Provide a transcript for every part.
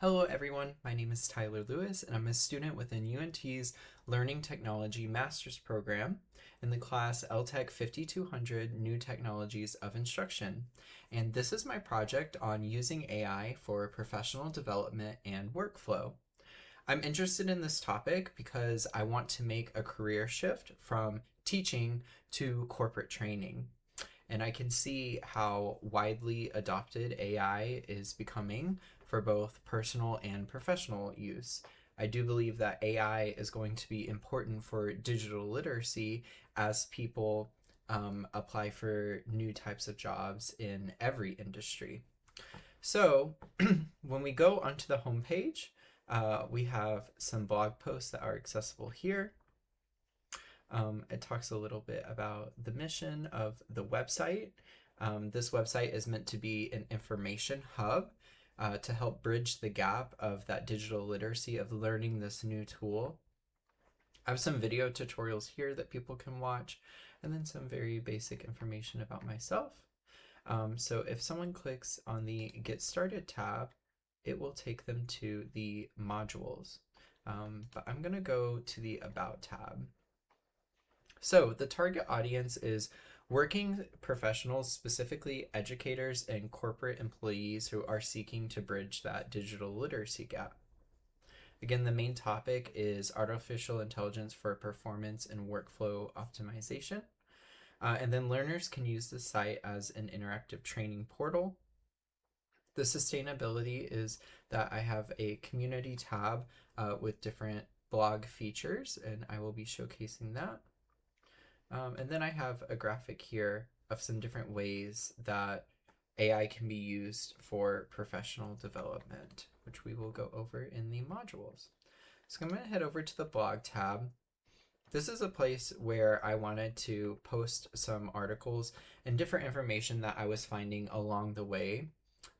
Hello everyone, my name is Tyler Lewis and I'm a student within UNT's Learning Technology Master's Program in the class LTEC 5200 New Technologies of Instruction. And this is my project on using AI for professional development and workflow. I'm interested in this topic because I want to make a career shift from teaching to corporate training. And I can see how widely adopted AI is becoming for both personal and professional use. I do believe that AI is going to be important for digital literacy as people apply for new types of jobs in every industry. So when we go onto the homepage, we have some blog posts that are accessible here. It talks a little bit about the mission of the website. This website is meant to be an information hub to help bridge the gap of that digital literacy of learning this new tool. I have some video tutorials here that people can watch, and then some very basic information about myself. So if someone clicks on the Get Started tab, it will take them to the modules. But I'm going to go to the About tab. So the target audience is working professionals, specifically educators and corporate employees who are seeking to bridge that digital literacy gap. Again, the main topic is artificial intelligence for performance and workflow optimization. And then learners can use the site as an interactive training portal. The sustainability is that I have a community tab with different blog features, and I will be showcasing that. And then I have a graphic here of some different ways that AI can be used for professional development, which we will go over in the modules. So I'm going to head over to the blog tab. This is a place where I wanted to post some articles and different information that I was finding along the way.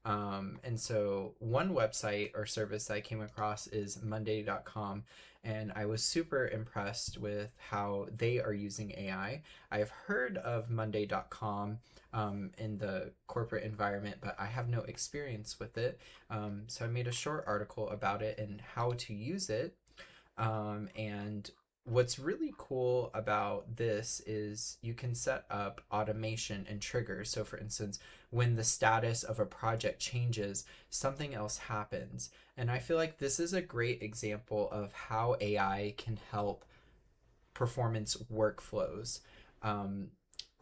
And so one website or service that I came across is Monday.com, and I was super impressed with how they are using AI. I have heard of Monday.com in the corporate environment, but I have no experience with it. So I made a short article about it and how to use it. And what's really cool about this is you can set up automation and triggers. So for instance, when the status of a project changes, something else happens. And I feel like this is a great example of how AI can help performance workflows.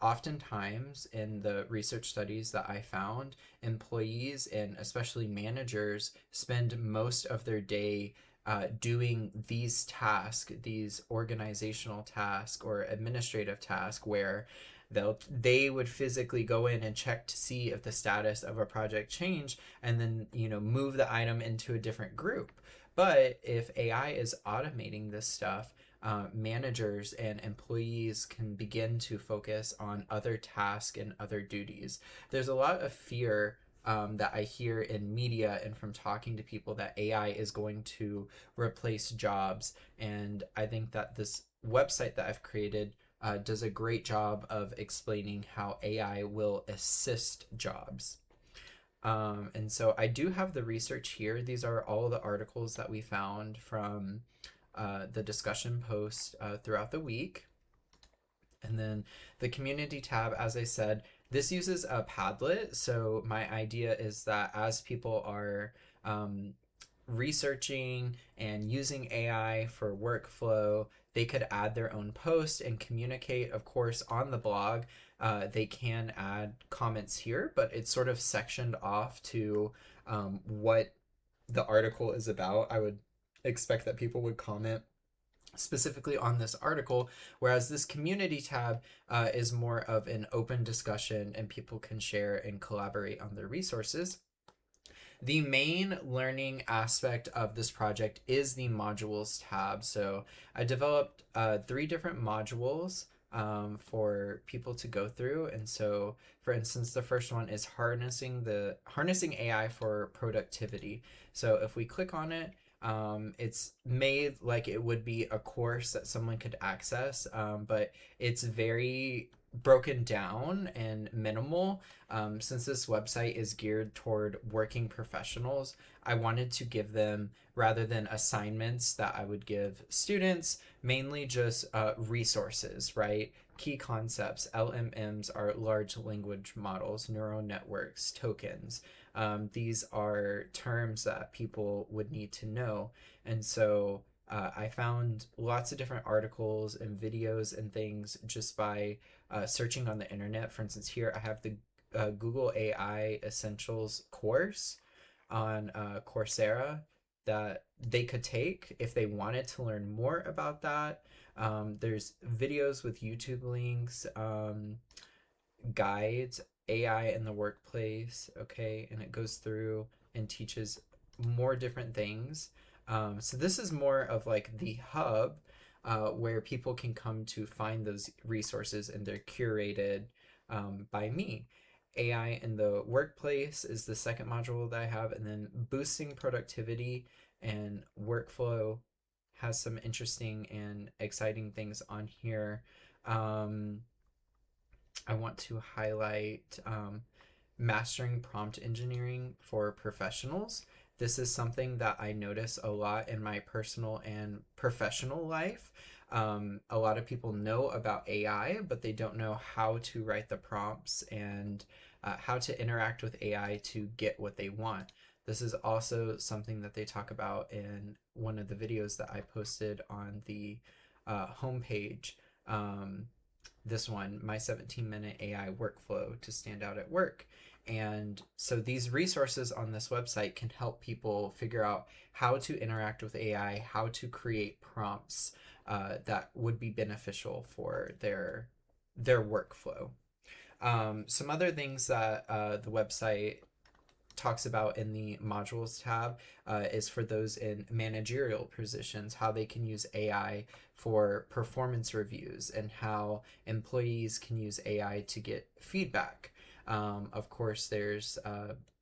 Oftentimes in the research studies that I found, employees and especially managers spend most of their day doing these tasks, these organizational tasks or administrative tasks, where they would physically go in and check to see if the status of a project changed, and then move the item into a different group. But if AI is automating this stuff, managers and employees can begin to focus on other tasks and other duties. There's a lot of fear that I hear in media and from talking to people that AI is going to replace jobs. And I think that this website that I've created does a great job of explaining how AI will assist jobs. And so I do have the research here. These are all the articles that we found from the discussion posts throughout the week. And then the community tab, as I said, this uses a Padlet. So my idea is that as people are researching and using AI for workflow, they could add their own post and communicate. Of course, on the blog, they can add comments here, but it's sort of sectioned off to what the article is about. I would expect that people would comment specifically on this article, whereas this community tab is more of an open discussion and people can share and collaborate on their resources. The main learning aspect of this project is the modules tab. So I developed 3 different modules for people to go through. And so, for instance, the first one is harnessing AI for productivity. So if we click on it, it's made like it would be a course that someone could access, but it's very broken down and minimal. Since this website is geared toward working professionals, I wanted to give them, rather than assignments that I would give students, mainly just resources, right? Key concepts. LMMs are large language models, neural networks, tokens. These are terms that people would need to know. And so I found lots of different articles and videos and things just by searching on the internet. For instance, here I have the Google AI Essentials course on Coursera that they could take if they wanted to learn more about that. There's videos with YouTube links, guides, AI in the workplace, okay, and it goes through and teaches more different things. So this is more of like the hub where people can come to find those resources, and they're curated by me. AI in the workplace is the second module that I have, and then boosting productivity and workflow has some interesting and exciting things on here. Um, I want to highlight mastering prompt engineering for professionals. This is something that I notice a lot in my personal and professional life. A lot of people know about AI, but they don't know how to write the prompts and how to interact with AI to get what they want. This is also something that they talk about in one of the videos that I posted on the homepage. This one, my 17-minute AI workflow to stand out at work. And so these resources on this website can help people figure out how to interact with AI, how to create prompts that would be beneficial for their workflow. Some other things that the website talks about in the modules tab is for those in managerial positions, how they can use AI for performance reviews and how employees can use AI to get feedback. Of course, there's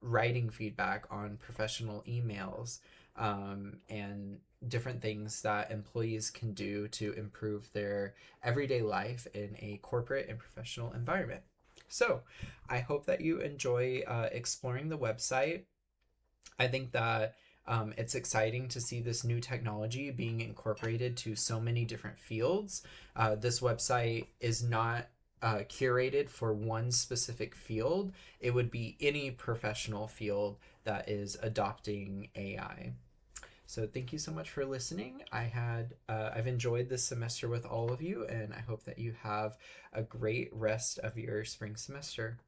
writing feedback on professional emails and different things that employees can do to improve their everyday life in a corporate and professional environment. So I hope that you enjoy exploring the website. I think that it's exciting to see this new technology being incorporated to so many different fields. This website is not curated for one specific field. It would be any professional field that is adopting AI. So thank you so much for listening. I've enjoyed this semester with all of you, and I hope that you have a great rest of your spring semester.